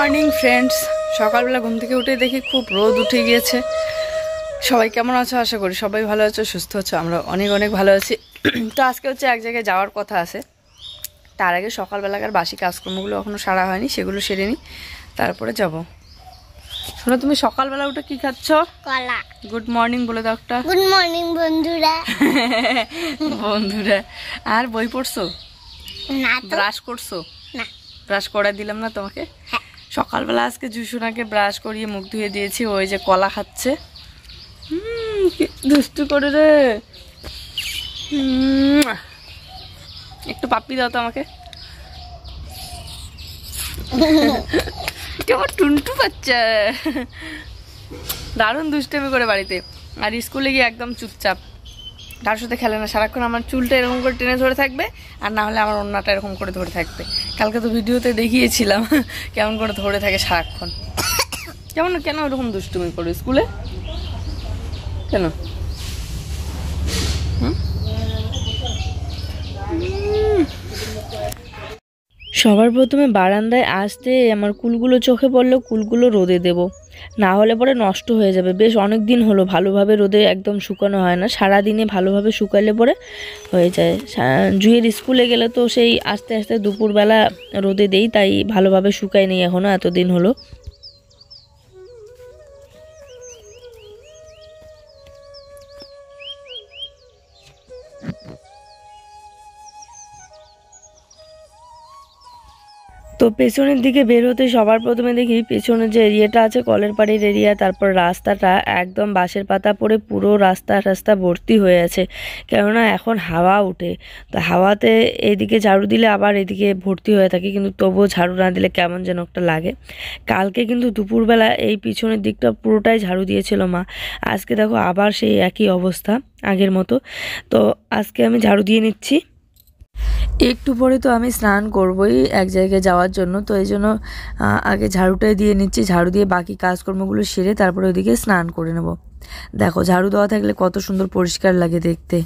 Morning friends. সকালবেলা ঘুম থেকে উঠে দেখি খুব রোদ উঠে গিয়েছে। সবাই কেমন আছো? আশা করি সবাই ভালো আছো, সুস্থ আছো। আমরা অনেক অনেক ভালো আছি। তো আজকে হচ্ছে এক জায়গায় যাওয়ার কথা আছে। তার আগে সকালবেলাকার বাসি কাজকর্মগুলো এখনও সারা হয়নি, সেগুলো সেরে নিই, তারপরে যাব। শোনো, তুমি সকালবেলা উঠে কি খাচ্ছ? কলা। গুড মর্নিং বলে দাও একটা। গুড মর্নিং বন্ধুরা। বন্ধুরা, আর বই পড়ছো? না তো। ব্রাশ করছো? না। ব্রাশ করে দিলাম না তোমাকে? হ্যাঁ। সকালবেলা আজকে জুসুনাকে ব্রাশ করিয়ে মুখ ধুয়ে দিয়েছি। ওই যে কলা খাচ্ছে। কি দুষ্টু করে রে। একটু পাপ্পি দাও তো আমাকে। কেমন টুনটু বাচ্চা, দারুণ দুষ্টামি করে বাড়িতে। আর স্কুলে গিয়ে একদম চুপচাপ, কার সাথে খেলে না। সারাক্ষণ আমার চুলটা এরকম করে টেনে ধরে থাকবে, আর না হলে আমার ওড়নাটা এরকম করে ধরে থাকবে। কালকে তো ভিডিওতে দেখিয়েছিলাম কেমন করে ধরে থাকে সারাক্ষণ। কেন ওরকম দুষ্টুমি করো স্কুলে? কেন? সবার প্রথমে বারান্দায় আসতে আমার কুলগুলো চোখে পড়লো। কুলগুলো রোদে দেব, না হলে পরে নষ্ট হয়ে যাবে। বেশ অনেক দিন হলো ভালোভাবে রোদে একদম শুকানো হয় না। সারাদিনে ভালোভাবে শুকালে পরে হয়ে যায়। জুয়ের স্কুলে গেলে তো সেই আস্তে আস্তে দুপুরবেলা রোদে দেই, তাই ভালোভাবে শুকায় নেই এখনও, এতদিন হলো। তো পেছনের দিকে বের হতে সবার প্রথমে দেখি পেছনের যে এরিয়াটা আছে, কলের পাড়ের এরিয়া, তারপর রাস্তাটা একদম বাঁশের পাতা পড়ে পুরো রাস্তা ভর্তি হয়ে আছে। কেননা এখন হাওয়া উঠে, তো হাওয়াতে এদিকে ঝাড়ু দিলে আবার এদিকে ভর্তি হয়ে থাকে, কিন্তু তবুও ঝাড়ু না দিলে কেমন যেন একটা লাগে। কালকে কিন্তু দুপুরবেলা এই পিছনের দিকটা পুরোটাই ঝাড়ু দিয়েছিল মা। আজকে দেখো আবার সেই একই অবস্থা আগের মতো। তো আজকে আমি ঝাড়ু দিয়ে নিচ্ছি। একটু পরে তো আমি স্নান করবই এক জায়গায় যাওয়ার জন্য, তো এই জন্য আগে ঝাড়ুটাই দিয়ে নিচ্ছি। ঝাড়ু দিয়ে বাকি কাজকর্মগুলো সেরে তারপরে ওইদিকে স্নান করে নেব। দেখো, ঝাড়ু দেওয়া থাকলে কত সুন্দর পরিষ্কার লাগে দেখতে।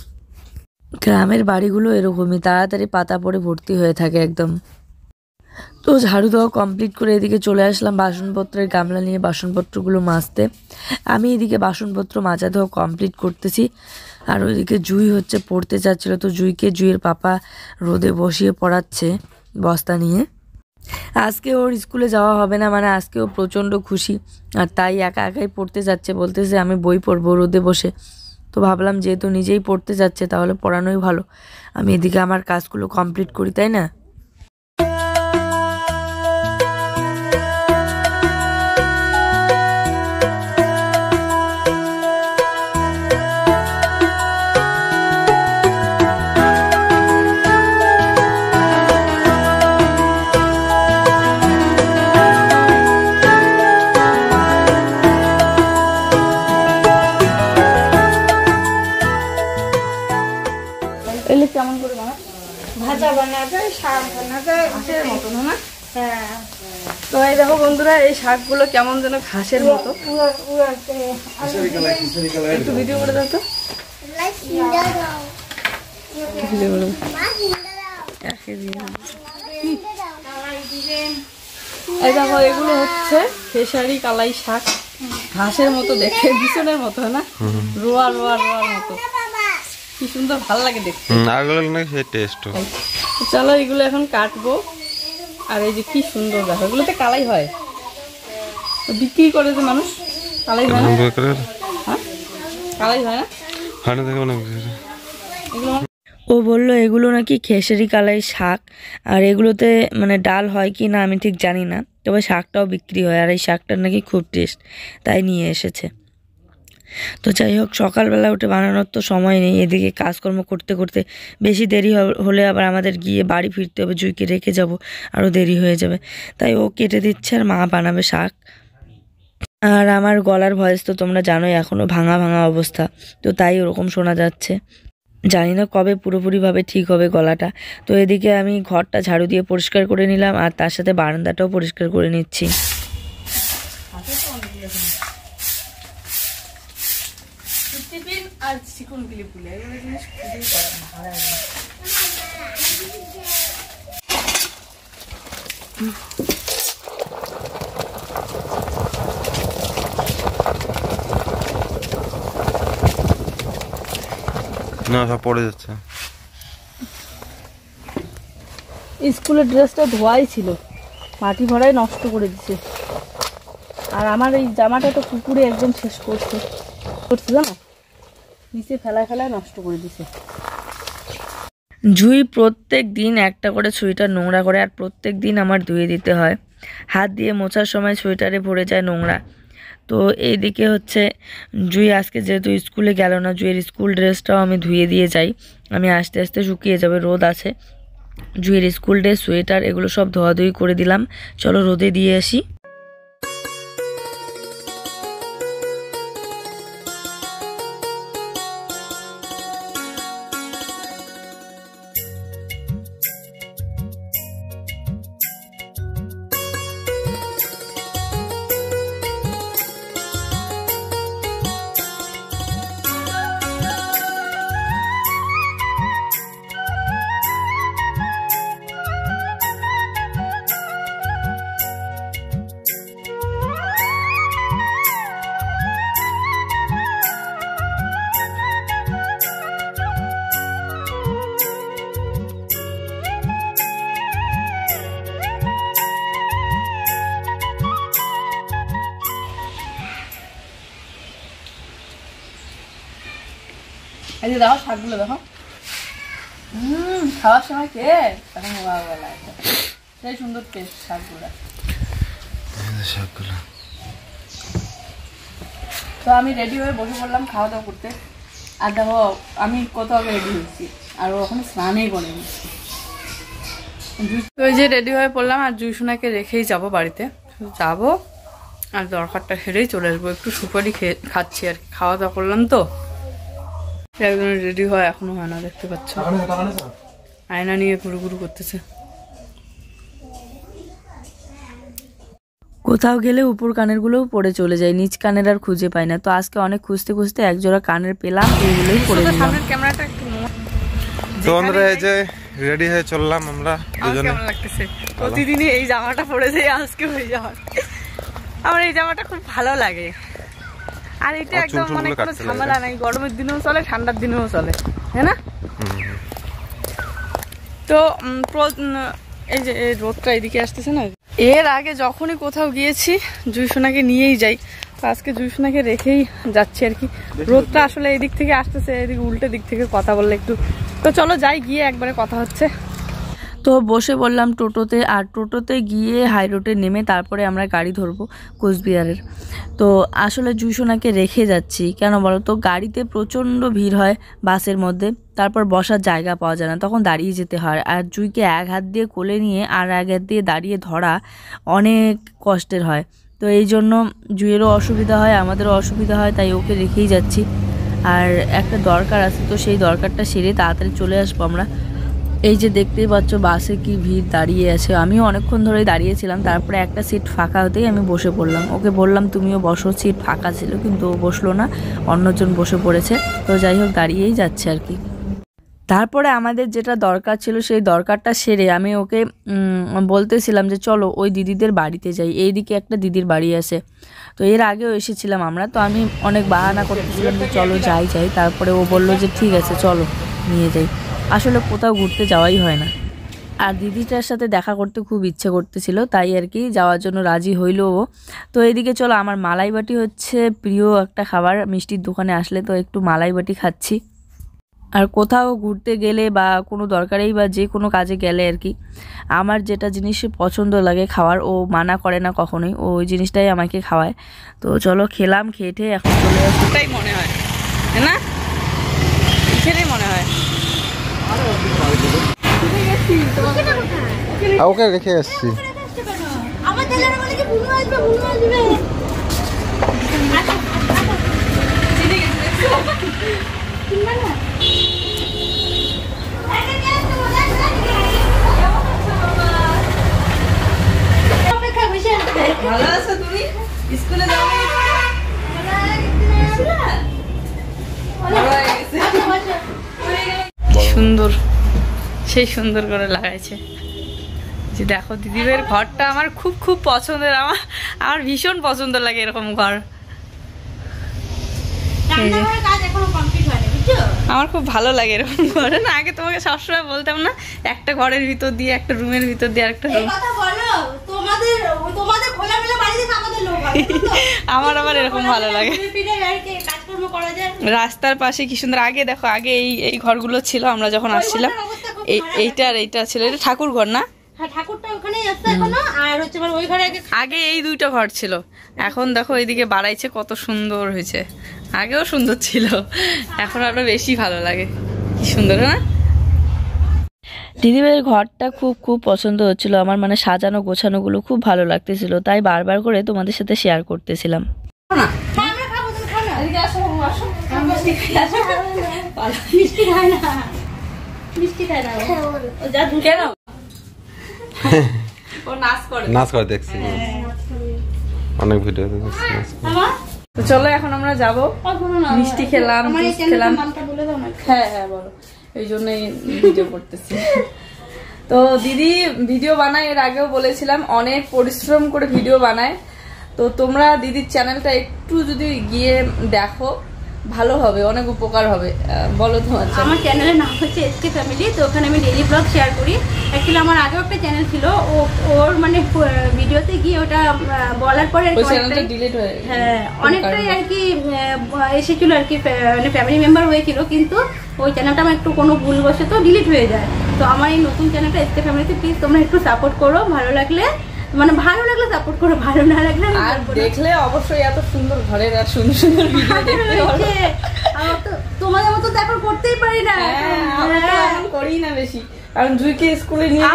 গ্রামের বাড়িগুলো এরকমই, তাড়াতাড়ি পাতা পড়ে ভর্তি হয়ে থাকে একদম। তো ঝাড়ু দেওয়া কমপ্লিট করে এদিকে চলে আসলাম বাসনপত্রের গামলা নিয়ে বাসনপত্রগুলো মাজতে। আমি এদিকে বাসনপত্র মাজা দেওয়া কমপ্লিট করতেছি, আর ওইদিকে জুই হচ্ছে পড়তে যাচ্ছিলো। তো জুইয়ের পাপা রোদে বসিয়ে পড়াচ্ছে বস্তা নিয়ে। আজকে ওর স্কুলে যাওয়া হবে না, মানে আজকে ও প্রচণ্ড খুশি, আর তাই একা একাই পড়তে যাচ্ছে। বলতেছে আমি বই পড়বো রোদে বসে। তো ভাবলাম যেহেতু নিজেই পড়তে যাচ্ছে তাহলে পড়ানোই ভালো। আমি এদিকে আমার কাজগুলো কমপ্লিট করি, তাই না? এলে কেমন করে বানায়? ভাজা বানাবে, শাক বানাবে, ঘাসের মতন না? হ্যাঁ। তো এই দেখো বন্ধুরা, এই শাকগুলো কেমন যেন ঘাসের মতো। একটু ভিডিও করে দাও তো। এই দেখো, এগুলো হচ্ছে খেসারি কালাই শাক। ঘাসের মতো দেখে, বিছনের মতো না, রোয়ার মতো। কি সুন্দর, ভালো লাগে দেখতে। চলো এগুলো এখন কাটবো। আর এই যে কি সুন্দর দেখো, এগুলোতে কালাই হয়, বিক্রি করে যে মানুষ। কালাই হয় না? হ্যাঁ, কালাই হয় না এগুলো। ও বললো এগুলো নাকি খেসারি কালাই শাক, আর এগুলোতে মানে ডাল হয় কি না আমি ঠিক জানি না, তবে শাকটাও বিক্রি হয়। আর এই শাকটার নাকি খুব টেস্ট, তাই নিয়ে এসেছে। তো যাই হোক, সকালবেলা উঠে বানানোর তো সময় নেই। এদিকে কাজকর্ম করতে করতে বেশি দেরি হলে আবার আমাদের গিয়ে বাড়ি ফিরতে হবে, জুইকে রেখে যাব, আরও দেরি হয়ে যাবে। তাই ও কেটে দিচ্ছে আর মা বানাবে শাক। আর আমার গলার ভয়েস তো তোমরা জানোই, এখনও ভাঙা অবস্থা, তো তাই ওরকম শোনা যাচ্ছে। জানি না কবে পুরোপুরিভাবে ঠিক হবে গলাটা। তো এদিকে আমি ঘরটা ঝাড়ু দিয়ে পরিষ্কার করে নিলাম, আর তার সাথে বারান্দাটাও পরিষ্কার করে নিচ্ছি। আর চিকন গিলি ফুলে এগুলো জিনিস খুবই ভালো লাগে। না সব পড়ে যাচ্ছে। স্কুলের ড্রেসটা ধোয়াই ছিল, মাটি ভরাই নষ্ট করে দিছে। আর আমার এই জামাটা তো কুকুরে একদম শেষ করছে জানো, নিচে ফেলায় ফেলায় নষ্ট করে দিছে। জুই প্রত্যেক দিন একটা করে সোয়েটার নোংরা করে, আর প্রত্যেক দিন আমার ধুয়ে দিতে হয়। হাত দিয়ে মোছার সময় সোয়েটারে ভরে যায় নোংরা। তো এইদিকে হচ্ছে জুই আজকে যেহেতু স্কুলে গেল না, জুইয়ের স্কুল ড্রেসটাও আমি ধুয়ে দিয়ে যাই। আমি আস্তে আস্তে শুকিয়ে যাবে, রোদ আছে। জুইয়ের স্কুল ড্রেস, সোয়েটার এগুলো সব ধোয়াধুয়ি করে দিলাম। চলো রোদে দিয়ে আসি। এই যে দেখো শাকগুলো দেখো, খাওয়ার সময় খেয়ে তখন ভালো লাগে, সেই সুন্দর টেস্ট শাকগুলো। তো আমি রেডি হয়ে বসে পড়লাম খাওয়া দাওয়া করতে। আর দেখো আমি কত আগে রেডি হয়েছি, আর ওখানে স্নানেই করে নিচ্ছি। ওই যে রেডি হয়ে পড়লাম, আর জুই সোনাকে রেখেই যাবো বাড়িতে। যাবো আর দরকারটা সেরেই চলে আসবো। একটু সুপারি খাচ্ছি আর কি, খাওয়া দাওয়া করলাম তো। একদম রেডি হয় এখনো হয় না, দেখতে পাচ্ছ আয়না নিয়ে ঘুরু ঘুরু করতেছে। কোথাও গেলে উপর কানের গুলোও পড়ে চলে যায়, নিচ কানের আর খুঁজে পাই না। তো আজকে অনেক খুঁজতে খুঁজতে এক জোড়া কানের পেলাম, এইগুলোই পরে নিলাম। সামনের ক্যামেরাটা একটু তো আমরা এই যে রেডি হয়ে চললাম আমরা দুজনে। কেমন লাগতেছে? প্রতিদিনই এই জামাটা পরে যাই, আজকে হয়ে যাওয়ার। আমার এই জামাটা খুব ভালো লাগে, আর এটা একদম মানে কোনো ঝামেলা নাই, গরমের দিনেও চলে ঠান্ডার দিনেও চলে, তাই না? তো এই যে রোদটা এদিকে আসতেছে না, এর আগে যখনই কোথাও গিয়েছি জুই সোনাকে নিয়েই যাই। তো আজকে জুই সোনাকে রেখেই যাচ্ছি আর কি। রোদটা আসলে এদিক থেকে আসতেছে, এদিকে উল্টো দিক থেকে কথা বললে একটু। তো চলো যাই, গিয়ে একবারে কথা হচ্ছে। তো বসে বললাম টোটোতে, আর টোটোতে গিয়ে হাই রোডে নেমে তারপরে আমরা গাড়ি ধরবো কোচবিহারের। তো আসলে জুই সোনাকে রেখে যাচ্ছি কেন বলো তো, গাড়িতে প্রচণ্ড ভিড় হয় বাসের মধ্যে, তারপর বসার জায়গা পাওয়া যায় না, তখন দাঁড়িয়ে যেতে হয়। আর জুইকে এক হাত দিয়ে কোলে নিয়ে আর এক হাত দিয়ে দাঁড়িয়ে ধরা অনেক কষ্টের হয়। তো এই জন্য জুইয়েরও অসুবিধা হয়, আমাদেরও অসুবিধা হয়, তাই ওকে রেখেই যাচ্ছি। আর একটা দরকার আছে, তো সেই দরকারটা সেরে তাড়াতাড়ি চলে আসবো আমরা। এই যে দেখতেই পাচ্ছ বাসে কি ভিড় দাঁড়িয়ে আছে, আমিও অনেকক্ষণ ধরেই দাঁড়িয়েছিলাম। তারপরে একটা সিট ফাঁকা হতেই আমি বসে পড়লাম। ওকে বললাম তুমিও বসো, সিট ফাঁকা ছিল, কিন্তু ও বসলো না, অন্যজন বসে পড়েছে। তো যাই হোক দাঁড়িয়েই যাচ্ছে আর কি। তারপরে আমাদের যেটা দরকার ছিল সেই দরকারটা সেরে আমি ওকে বলতেছিলাম যে চলো ওই দিদিদের বাড়িতে যাই, এইদিকে একটা দিদির বাড়ি আছে। তো এর আগেও এসেছিলাম আমরা, তো আমি অনেক বাহানা করতেছিলাম যে চলো যাই। তারপরে ও বললো যে ঠিক আছে চলো নিয়ে যাই। আসলে কোথাও ঘুরতে যাওয়াই হয় না, আর দিদিটার সাথে দেখা করতে খুব ইচ্ছে করতেছিল, তাই আর কি যাওয়ার জন্য রাজি হইল ও। তো এদিকে চলো, আমার মালাই বাটি হচ্ছে প্রিয় একটা খাবার, মিষ্টির দোকানে আসলে তো একটু মালাই বাটি খাচ্ছি। আর কোথাও ঘুরতে গেলে বা কোনো দরকারেই বা যে কোনো কাজে গেলে আর কি, আমার যেটা জিনিস পছন্দ লাগে খাওয়ার, ও মানা করে না কখনোই, ও ওই জিনিসটাই আমাকে খাওয়ায়। তো চলো খেলাম, খেটে এখন চলে আসি। এটাই মনে হয় না, সেটাই মনে হয়। ওকে রেখে আসছি। ভালো আছো তুমি? স্কুলে যাও? সুন্দর, সেই সুন্দর করে লাগাইছে। যে দেখো দিদিদের ঘরটা আমার খুব খুব পছন্দের, আমার ভীষণ পছন্দ লাগে এরকম ঘর। আমার খুব ভালো লাগে এরকম ঘরে না। আগে তোমাকে সবসময় বলতাম না, একটা ঘরের ভিতর দিয়ে, একটা রুমের ভিতর দিয়ে আরেকটা রুম। আমার আবার এরকম ভালো লাগে। রাস্তার পাশে কি সুন্দর। আগে দেখো, আগে এই ঘরগুলো ছিল আমরা যখন আসছিলাম। এইটা আর এইটা ছিল, এটা ঠাকুর ঘর না? আগে এই দুইটা ঘর ছিল, এখন দেখো এইদিকে বাড়াইছে, কত সুন্দর হয়েছে। আগেও সুন্দর ছিল, এখন আরো বেশি ভালো লাগে। কি সুন্দর না? দিদিভাইয়ের ঘরটা খুব খুব পছন্দ হচ্ছিল আমার, মানে সাজানো গোছানোগুলো খুব ভালো লাগতেছিল, তাই বারবার করে তোমাদের সাথে শেয়ার করতেছিলাম। কেন ও নাচ করে দেখছি, অনেক ভিডিও দেখছি। তো চলো এখন আমরা যাবো। মিষ্টি খেলাম, জুস খেলাম। হ্যাঁ হ্যাঁ বলো, এই জন্যই ভিডিও করতেছি। তো দিদি ভিডিও বানায়, এর আগেও বলেছিলাম, অনেক পরিশ্রম করে ভিডিও বানায়। তো তোমরা দিদির চ্যানেলটা একটু যদি গিয়ে দেখো, ভালো হবে, অনেক উপকার হবে। বলো তোমার আমার চ্যানেলের নাম হচ্ছে এসকে ফ্যামিলি। তো ওখানে আমি ডেইলি ব্লগ শেয়ার করি। অ্যাকচুয়ালি আমার আগেও একটা চ্যানেল ছিল, ওর মানে ভিডিওতে গিয়ে ওটা বলার পরে হ্যাঁ অনেকটাই আর কি এসেছিল আর কি, মানে ফ্যামিলি মেম্বার হয়েছিল, কিন্তু ওই চ্যানেলটা আমার একটু কোনো ভুলবশত ডিলিট হয়ে যায়। তো আমার এই নতুন চ্যানেলটা এসকে ফ্যামিলিতে প্লিজ তোমরা একটু সাপোর্ট করো। ভালো লাগলে সাপোর্ট করো, ভালো না লাগলে আর দেখলে অবশ্যই এত সুন্দর ঘরের আর সুন্দর সুন্দর ভিডিও দেখতে তোমাদের মতো তো এখন করতেই পারি না, করি না বেশি, কারণ জুইকে স্কুলে নিয়ে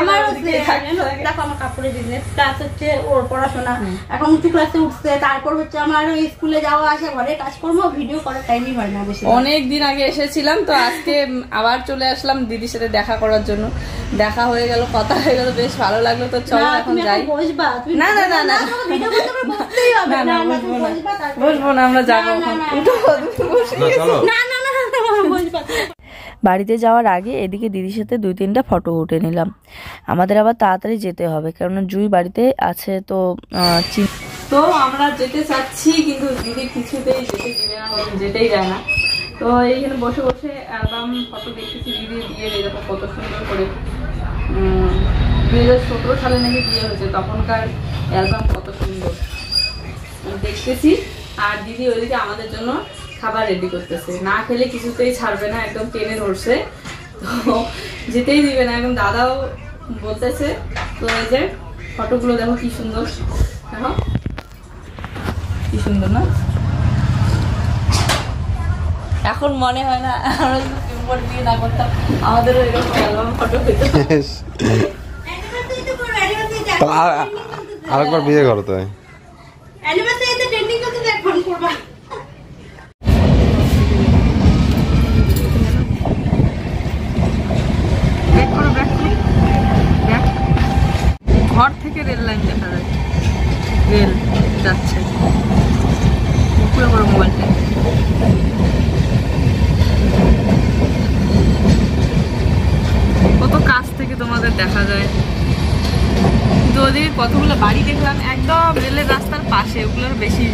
দেখো আমার কাপড়ের বিজনেস, প্লাস হচ্ছে ওর পড়াশোনা, এখন উঁচু ক্লাসে উঠছে, তারপর হচ্ছে আমার স্কুলে যাওয়া আসা, ঘরে কাজকর্ম, ভিডিও করার টাইমই হয় না বেশি। অনেক দিন আগে এসেছিলাম, তো আজকে আবার চলে আসলাম দিদির সাথে দেখা করার জন্য। দেখা হয়ে গেল, কথা হয়ে গেল, বেশ ভালো লাগলো। তো চলো এখন যাই। না না না না বসবো না, আমরা যাবো। বাড়িতে যাওয়ার আগে এদিকে দিদির সাথে 2-3টা ফটো উঠে নিলাম। আমাদের আবার তাড়াতাড়ি যেতে হবে, কারণ জুই বাড়িতে আছে। তো আমরা যেতে চাচ্ছি, কিন্তু দিদি কিছুতেই যেতে দিবে না, যেতেই যায় না। তো এইখানে বসে বসে অ্যালবাম ফটো দেখতেছি দিদি বিয়ের, এরকম কত সুন্দর করে 2017 সালে নাকি বিয়ে হয়েছে, তখনকার অ্যালবাম কত সুন্দর দেখতেছি। আর দিদি ওইদিকে আমাদের জন্য খাবার রেডি করতেছে, না খেলে কিছুতেই ছাড়বে না, একদম টেনে ধরছে, তো যেতেই দিবে না। একদম দাদাও বলতেছে। তো এই যে ফটোগুলো দেখো কি সুন্দর, দেখো কি সুন্দর না? এখন মনে হয় না আমরা যদি পিম্পর বিয়ে না করতাম আমাদেরও এরকম অ্যালবাম ফটো পেতো। আরেকবার বিয়ে করো তো। ঘর থেকে রেল লাইন দেখা যায়, রেল যাচ্ছে পুরো বড় মোবাইলটা। কত কাছ থেকে তোমাদের দেখা যায়। কিন্তু ওদের কতগুলো বাড়ি দেখলাম একদম রেলের রাস্তার পাশে, ওগুলোর বেশি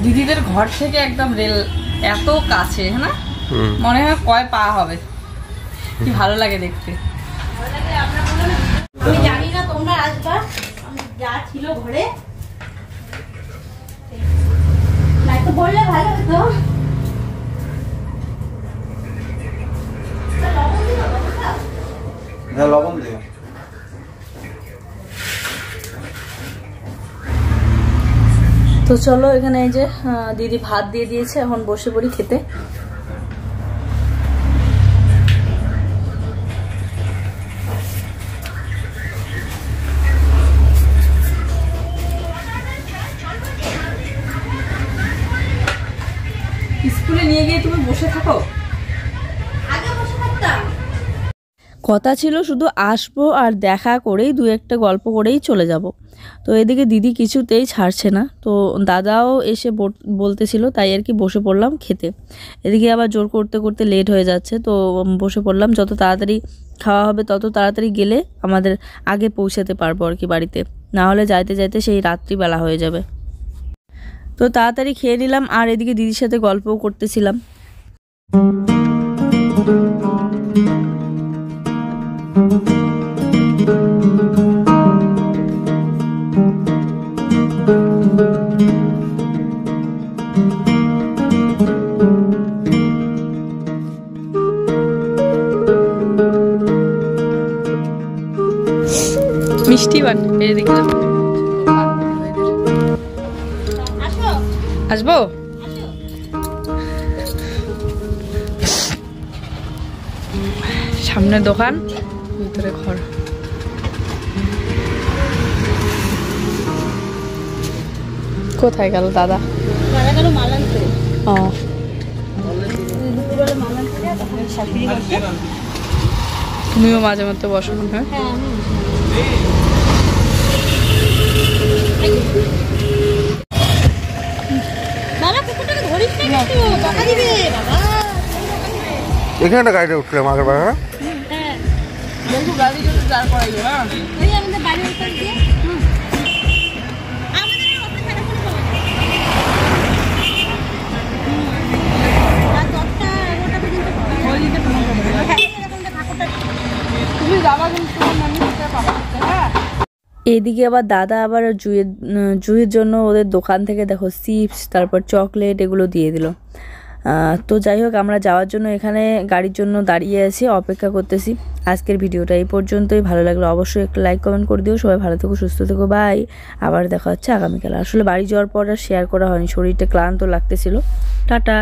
দিদিদের ঘর থেকে একদম রেল এত কাছে, না মনে হয় কয় পা হবে। কি ভালো লাগে দেখতে। আমি জানি না তোমরা আসবা, যা ছিল ঘরে না তো বললে ভালো হতো। লবণ দিও। তো চলো, এখানে এই যে দিদি ভাত দিয়ে দিয়েছে, এখন বসে পড়ি খেতে। স্কুলে নিয়ে গিয়ে তুমি বসে থাকো? আগে বসে থাকতাম। কথা ছিল শুধু আসবো আর দেখা করেই দু একটা গল্প করেই চলে যাব। তো এদিকে দিদি কিছুতেই ছাড়ছে না, তো দাদাও এসে বলতেছিল, তাই আর কি বসে পড়লাম খেতে। এদিকে আবার জোর করতে করতে লেট হয়ে যাচ্ছে, তো বসে পড়লাম। যত তাড়াতাড়ি খাওয়া হবে তত তাড়াতাড়ি গেলে আমাদের আগে পৌঁছাতে পারবো আর কি বাড়িতে, না হলে যাইতে যাইতে সেই রাত্রিবেলা হয়ে যাবে। তো তাড়াতাড়ি খেয়ে নিলাম আর এদিকে দিদির সাথে গল্পও করতেছিলাম। মিষ্টি বান এদিকে আসবো। সামনে দোকান, ভিতরে ঘর। কোথায় গেল দাদা? ও তুমিও মাঝে মধ্যে বসো না? হ্যাঁ এখানে গাড়িটা উঠলাম আগের বার। এদিকে আবার দাদা আবার জুহির জন্য ওদের দোকান থেকে দেখো চিপস, তারপর চকলেট এগুলো দিয়ে দিল। তো যাই হোক, আমরা যাওয়ার জন্য এখানে গাড়ির জন্য দাঁড়িয়ে আছি, অপেক্ষা করতেছি। আজকের ভিডিওটা এই পর্যন্তই। ভালো লাগলে অবশ্যই একটা লাইক কমেন্ট করে দিও। সবাই ভালো থেকো, সুস্থ থেকো, বাই। আবার দেখা হচ্ছে আগামীকাল। আসলে বাড়ি যাওয়ার পর আর শেয়ার করা হয়নি, শরীরটা ক্লান্ত লাগতেছিল। টাটা।